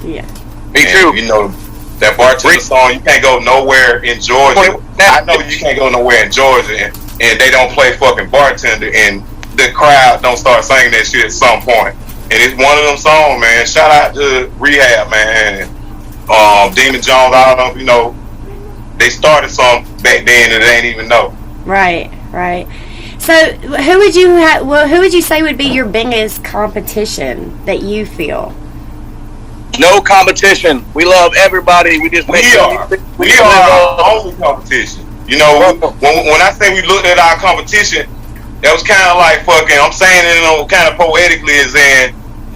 Yeah. Me too. You know, that bartender song, you can't go nowhere in Georgia. I know you can't go nowhere in Georgia and they don't play fucking bartender and the crowd don't start singing that shit at some point. And it's one of them songs, man. Shout out to Rehab, man. And Demon Jones, all of them, you know, they started some back then and they didn't even know. Right. So, who would you say would be your biggest competition that you feel? No competition. We love everybody. We are our only competition. You know, when I say we looked at our competition, that was kind of like fucking. I'm saying it, you know, kind of poetically, as in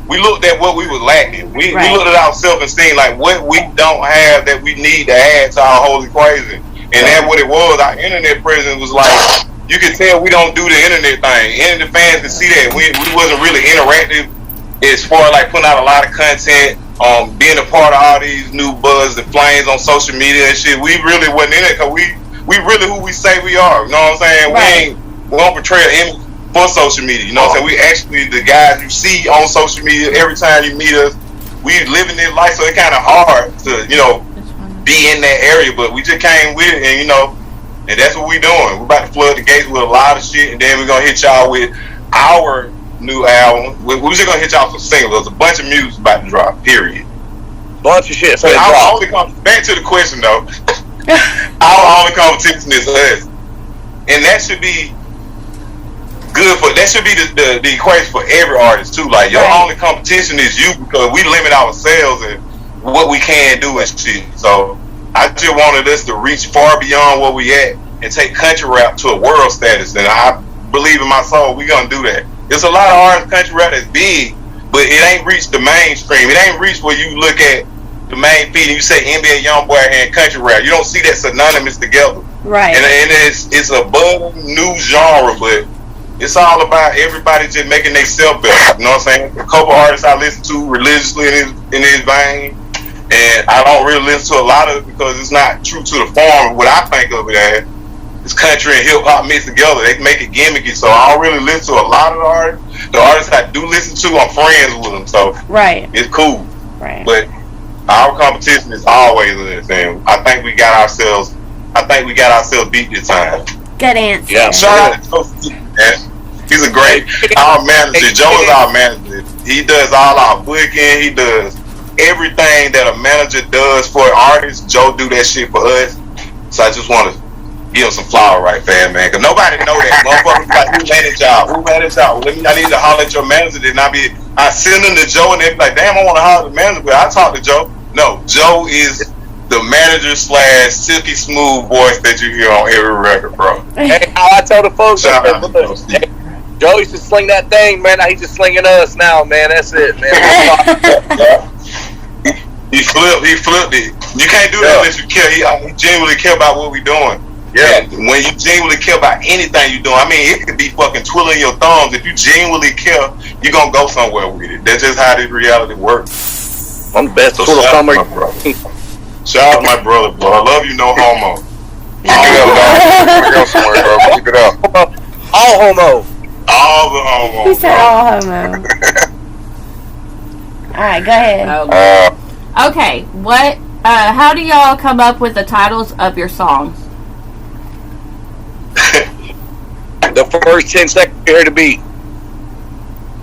we looked at what we were lacking. We looked at ourselves and seen like what we don't have that we need to add to our holy equation, and that's what it was. Our internet presence was like. You can tell we don't do the internet thing. Internet fans can see that we wasn't really interactive as far as like putting out a lot of content, being a part of all these new buzz and flames on social media and shit. We really wasn't in it because we really who we say we are. You know what I'm saying? Right. We don't portray an image for social media. You know what I'm saying? We actually the guys you see on social media every time you meet us. We living this life, so it's kind of hard to be in that area. But we just came with it, and and that's what we doing. We're about to flood the gates with a lot of shit, and then we're gonna hit y'all with our new album. We're just gonna hit y'all some singles. There's a bunch of music about to drop. Period. Bunch of shit. So back to the question though. Our only competition is us, and that should be good for. That should be the equation for every artist too. Like your only competition is you because we limit ourselves and what we can do and shit. So. I just wanted us to reach far beyond where we at and take country rap to a world status. And I believe in my soul we gonna do that. There's a lot of artists country rap that's big, but it ain't reached the mainstream. It ain't reached where you look at the main feed and you say NBA Youngboy and country rap. You don't see that synonymous together. Right. And it's a budding new genre, but it's all about everybody just making themselves better. You know what I'm saying? A couple artists I listen to religiously in his vein. And I don't really listen to a lot of it because it's not true to the form. What I think of it as is country and hip hop mixed together. They make it gimmicky, so I don't really listen to a lot of the artists. The artists I do listen to, I'm friends with them, so it's cool. Right. But our competition is always this, and I think we got ourselves beat this time. Good answer. Yeah. Shout out to Joe, man. He's a great our manager. Joe is our manager. He does all our booking. He does everything that a manager does for an artist. Joe do that shit for us. So I just want to give him some flower right there, man. Because nobody know that. Motherfuckers like, who managed y'all? I need to holler at your manager. Then I send them to Joe and they be like, damn, I want to holler at the manager. But I talk to Joe. No, Joe is the manager / silky smooth voice that you hear on every record, bro. Hey, I told the folks Joe used to sling that thing, man. Now he's just slinging us now, man. That's it, man. He flipped it. You can't do that unless you care. He genuinely care about what we doing. Yeah. And when you genuinely care about anything you doing, I mean, it could be fucking twiddling your thumbs. If you genuinely care, you're gonna go somewhere with it. That's just how this reality works. I'm the best. So shout out to my brother. Shout out to my brother, bro. I love you, no homo. Keep it up, dog. Go somewhere, bro. Keep it up. All homo. All the homo. He said all homo. All right, go ahead. Okay, what? How do y'all come up with the titles of your songs? The first 10 seconds you hear the beat.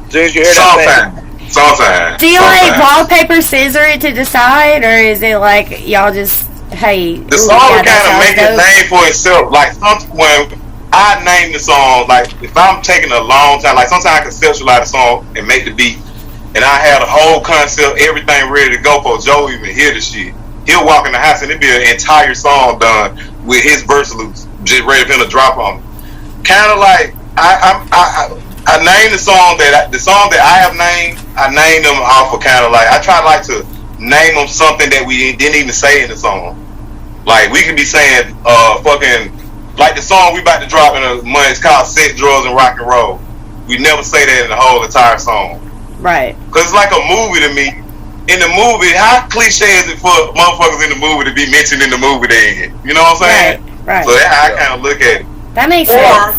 As soon as you hear that thing. Sometimes. Do you like rock, paper, scissor it to decide, or is it like y'all just the song kind of make a name for itself. Like when I name the song, like if I'm taking a long time, like sometimes I conceptualize the song and make the beat. And I had a whole concept, everything ready to go for Joe even hear the shit. He'll walk in the house and it'll be an entire song done with his verse loops just ready for him to drop on me. Kind of like I named the song that I have named. I named them off of kind of like I try like to name them something that we didn't even say in the song. Like we could be saying fucking like the song we about to drop in a month. It's called "Sex, Drugs, and Rock and Roll." We never say that in the whole entire song. Right. Because it's like a movie to me. In the movie, how cliche is it for motherfuckers in the movie to be mentioned in the movie they in? You know what I'm saying? Right. So that's how I kind of look at it. That makes sense. Or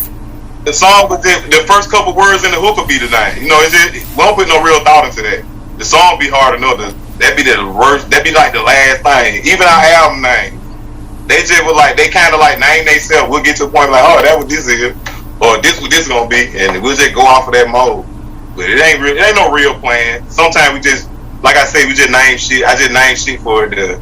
the song with the first couple words in the hook will be the name. You know, we don't put no real thought into that. The song be hard enough. That'd be the worst. That'd be like the last thing. Even our album name, they just were like, they kind of like name themselves. We'll get to a point like, oh, that what this is, or this what this gonna be, and we'll just go off of that mode. But it ain't real. It ain't no real plan. Sometimes we just, like I say, we just name shit. I just name shit for the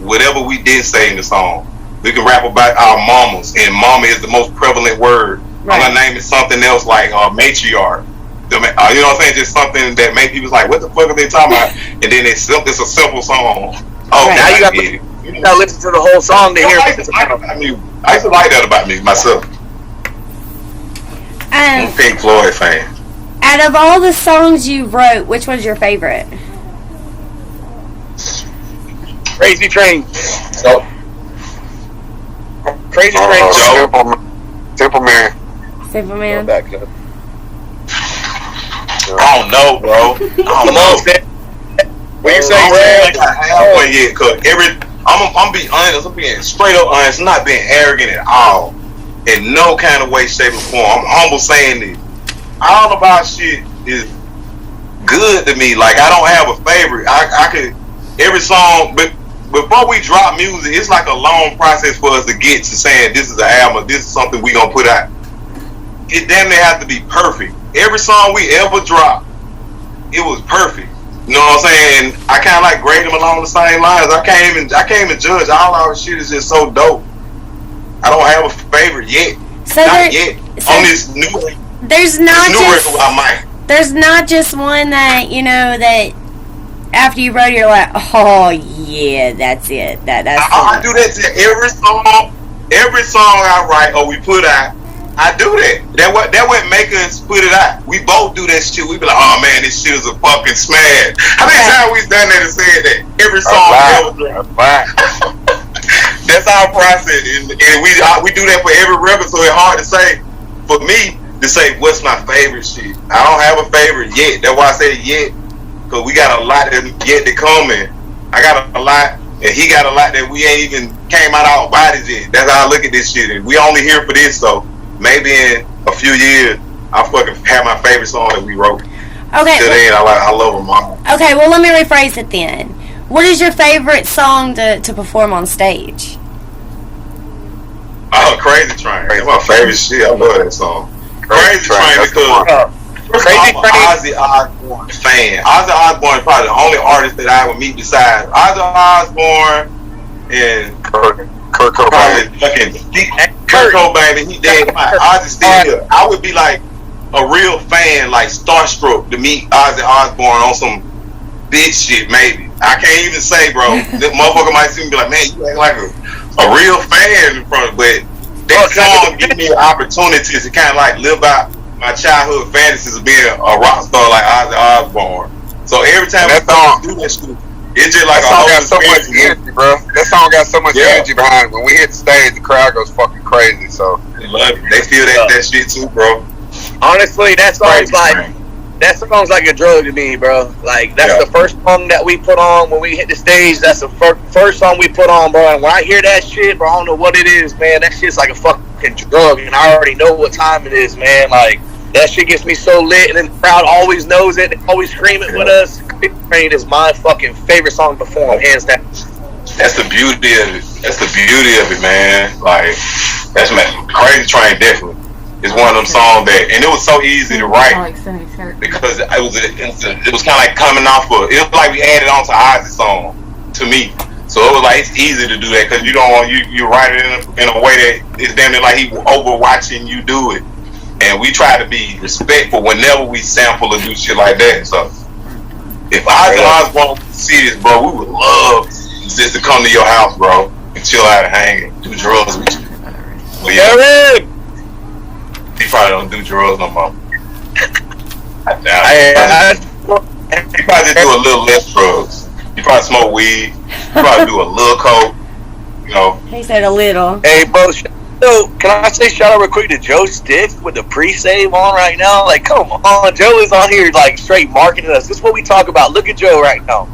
whatever we did say in the song. We can rap about our mamas, and mama is the most prevalent word. Right. I'm gonna name it something else like matriarch. You know what I'm saying? Just something that make people like, what the fuck are they talking about? And then it's a simple song. Oh, now you gotta listen to the whole song to hear. I used to like that about me myself. I'm a Pink Floyd fan. Out of all the songs you wrote, which one's your favorite? Crazy Train. So, Crazy Train. Simple Man. Simple Man. I don't know, bro. I don't know. When you say I halfway yet, cause I'm being honest. I'm being straight up honest. I'm not being arrogant at all, in no kind of way, shape, or form. I'm humble saying this. All about shit is good to me. Like I don't have a favorite. I could every song, but before we drop music, it's like a long process for us to get to saying this is an album. This is something we gonna put out. It damn near have to be perfect. Every song we ever dropped, it was perfect. You know what I'm saying? I kind of like grade them along the same lines. I can't even judge. All our shit is just so dope. I don't have a favorite yet. So not yet. So on this new there's not this new just record, I might. There's not just one that that after you wrote it, you're like, oh yeah, that's it. That's I do that to every song. Every song I write or we put out, I do that. That what make us put it out. We both do that shit. We be like, oh man, this shit is a fucking smash. How many times we done that and said that? Every song we ever dropped. That's our process, and we do that for every record. So it's hard to say for me to say what's my favorite shit. I don't have a favorite yet. That's why I say yet, because we got a lot that yet to come in. I got a lot, and he got a lot that we ain't even came out our bodies yet. That's how I look at this shit, and we only here for this. So maybe in a few years, I'll fucking have my favorite song that we wrote. Okay. Till then, I love them all. Okay, well, let me rephrase it then. What is your favorite song to perform on stage? Oh, Crazy Train. That's my favorite shit. I love that song. Crazy Train because I'm an Ozzy Osbourne fan. Ozzy Osbourne is probably the only artist that I would meet besides Ozzy Osbourne and Kurt Cobain. Kurt Cobain. He dead. Ozzy still here. I would be like a real fan, like starstruck to meet Ozzy Osbourne on some big shit. Maybe I can't even say, bro. This motherfucker might see me and be like, man, you act like a real fan in front. But that song give me opportunities to kind of like live out my childhood fantasies of being a rock star like Ozzy Osbourne. So every time we do that shit, it's just like that song got so much energy, bro. That song got so much energy behind it. When we hit the stage, the crowd goes fucking crazy. So they love it. They feel that shit too, bro. Honestly, that song's like a drug to me, bro. Like that's the first song that we put on when we hit the stage. That's the first song we put on, bro. And when I hear that shit, bro, I don't know what it is, man. That shit's like a fucking drug, and I already know what time it is, man. Like that shit gets me so lit, and then the crowd always knows it. They always scream it with us. Crazy Train is my fucking favorite song to perform, hands down. That's the beauty of it. That's the beauty of it, man. Like that's Crazy Train definitely. It's one of them songs that, and it was so easy to write because it was kind of like coming off of. It was like we added on to Ozzy's song to me, so it was like it's easy to do that because you don't want you write it in a way that it's damn near like he over watching you do it, and we try to be respectful whenever we sample or do shit like that. So if Ozzy Osbourne see this, bro, we would love just to come to your house, bro, and chill out and hang and do drugs with you. Well, yeah. He probably don't do drugs no more. I doubt it. He probably do a little less drugs. He probably smoke weed. He probably do a little coke. You know. He said a little. Hey, bro. So, can I say shout out real quick to Joe Stixx with the pre-save on right now? Like, come on. Joe is on here, like, straight marketing us. This is what we talk about. Look at Joe right now.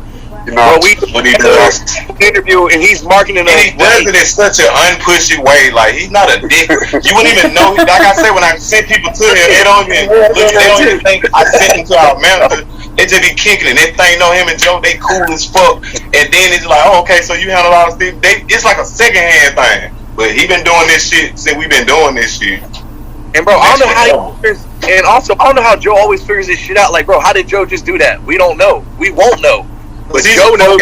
You know, what he does. Interview, and he's marketing us. And he does it in such an unpushy way. Like, he's not a dick. You wouldn't even know. Like I said, when I send people to him, they don't even think I sent him to our manager. They just be kicking it. They think know him and Joe, they cool as fuck. And then it's like, oh, okay, so you handle all this. It's like a secondhand thing. But he been doing this shit since we been doing this shit. And bro, I don't know how he figures, and also I don't know how Joe always figures this shit out. Like, bro, how did Joe just do that? We don't know. We won't know. But Joe knows.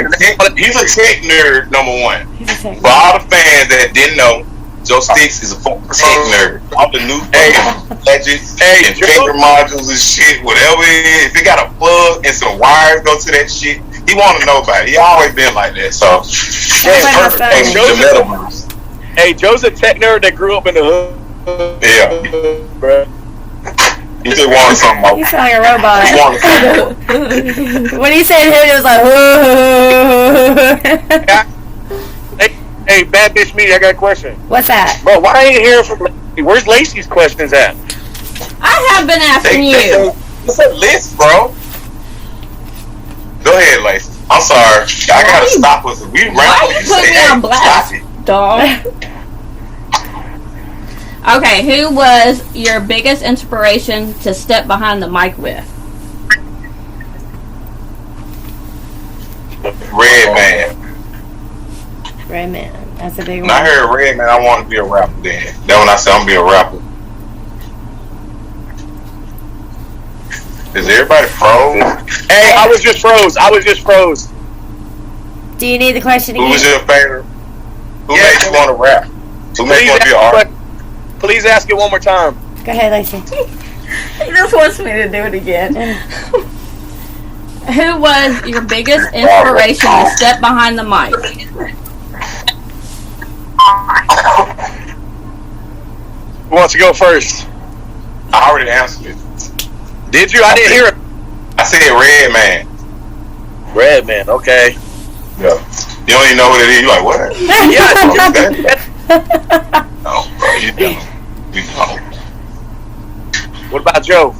He's a tech nerd, number one. He's a tech For all the fans that didn't know, Joe Stixx is a fucking tech nerd. All the new gadgets and paper modules and shit, whatever it is. If it got a plug and some wires go to that shit, he want to know about it. He always been like that. So hey, Joe's a tech nerd that grew up in the hood. Yeah, bro. He just wanted something more. You sound like a robot. He wanted something more. When he said hood, it was like, Hey, bad bitch media, I got a question. What's that? Bro, why ain't you hearing from Lacey? Where's Lacey's questions at? I have been asking you. It's a list, bro. Go ahead, Lacey. I'm sorry. I gotta stop us. We Why you put me on blast, dog? Okay, who was your biggest inspiration to step behind the mic with? Redman. Redman. That's a big one. When I heard Redman, I want to be a rapper then. Then when I said I'm going to be a rapper. Is everybody froze? Hey, I was just froze. Do you need the question again? Who was your favorite? Who made you want to rap? Who made you want to be an artist? Please ask it one more time. Go ahead, Lacey. He just wants me to do it again. Who was your biggest inspiration to step behind the mic? Who wants to go first? I already answered it. Did you? I didn't hear it. I said Redman. Redman, okay. Yeah. You don't even know what it is. You're like, what? Yeah. No, bro, you don't. You don't. What about Joe?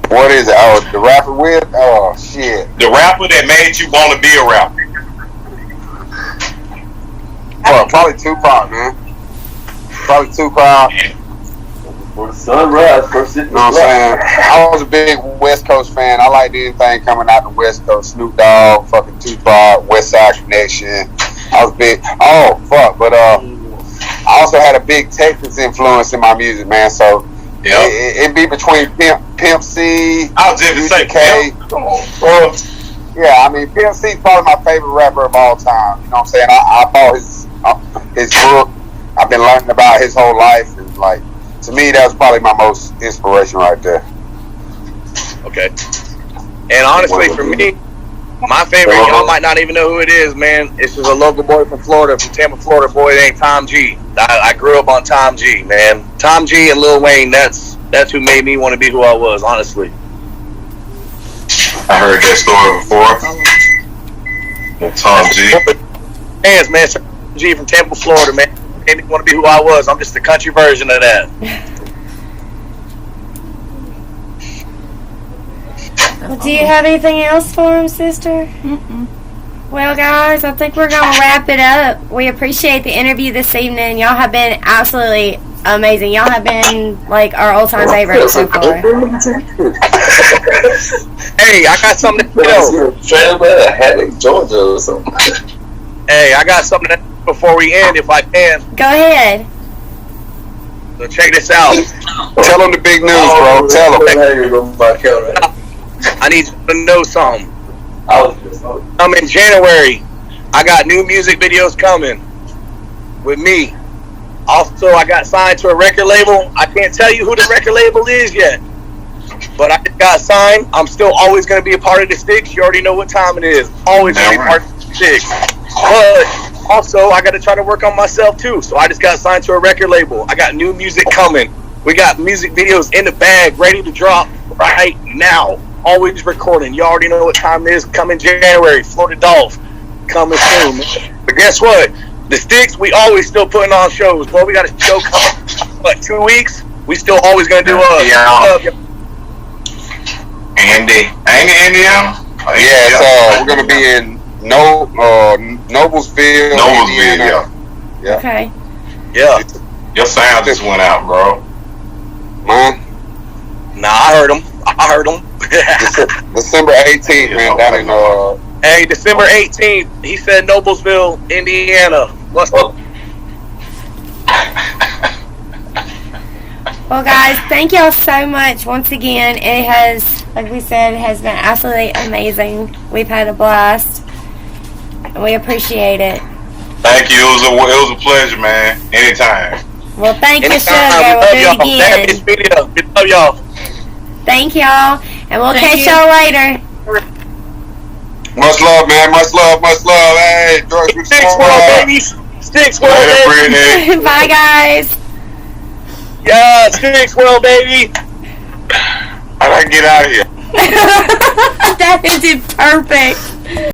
What is it? Oh, the rapper with? Oh, shit. The rapper that made you want to be a rapper. Well, probably Tupac, man. Probably Tupac. For the sunrise, first You know what I'm saying? I was a big West Coast fan. I liked anything coming out the West Coast. Snoop Dogg, fucking Tupac, West Side Connection. I was big. Oh, fuck. But I also had a big Texas influence in my music, man. So it'd be between Pimp C, I was just going to say, UGK. come on, bro. Yeah, I mean, Pimp C is probably my favorite rapper of all time. You know what I'm saying? I bought his book. I've been learning about his whole life. And, like, to me, that was probably my most inspiration right there. Okay. And honestly, for me, my favorite, y'all might not even know who it is, man. It's just a local boy from Florida, from Tampa, Florida, boy named Tom G. I grew up on Tom G, man. Tom G and Lil Wayne, that's who made me want to be who I was, honestly. I heard that story before. Tom G. Fans, man. Tom G from Tampa, Florida, man. Made me want to be who I was. I'm just the country version of that. Well, do you have anything else for him, sister? Mm-mm. Well, guys, I think we're going to wrap it up. We appreciate the interview this evening. Y'all have been absolutely amazing. Y'all have been, like, our all-time favorites so far. Hey, I got something to tell. Hattick, Georgia or something. Hey, I got something to before we end, if I can. Go ahead. So check this out. Tell them the big news, bro. Tell them. I need you to know something. In January, I got new music videos coming with me. Also, I got signed to a record label. I can't tell you who the record label is yet, but I just got signed. I'm still always going to be a part of the Stixx. You already know what time it is. Always going to be part of the Stixx. But also, I got to try to work on myself too. So I just got signed to a record label. I got new music coming. We got music videos in the bag, ready to drop right now. Always recording. You already know what time it is. Coming January. Florida Dolph. Coming soon. But guess what? The Stixx, we always still putting on shows. Well, we got a show coming, 2 weeks? We still always going to do Andy, Indiana? We're going to be in Noblesville, Indiana. Yeah. Okay. Yeah. Your sound just went out, bro. Man. Nah, I heard them. December 18th, man. Down in Hey, December 18th. He said Noblesville, Indiana. What's up? Well, guys, thank y'all so much once again. It has, like we said, has been absolutely amazing. We've had a blast, and we appreciate it. Thank you. It was a pleasure, man. Anytime. Well, thank you, Anytime. Sugar. We'll do it That bitch again. video. We love y'all. Thank y'all, and we'll Thank catch you. y'all later. much love, man. Much love. Much love. Hey, drugs with Stixx World, baby. Stixx World, Later, baby. Brittany. Bye, guys. Yeah, Stixx World, baby. How do I get out of here? That is perfect.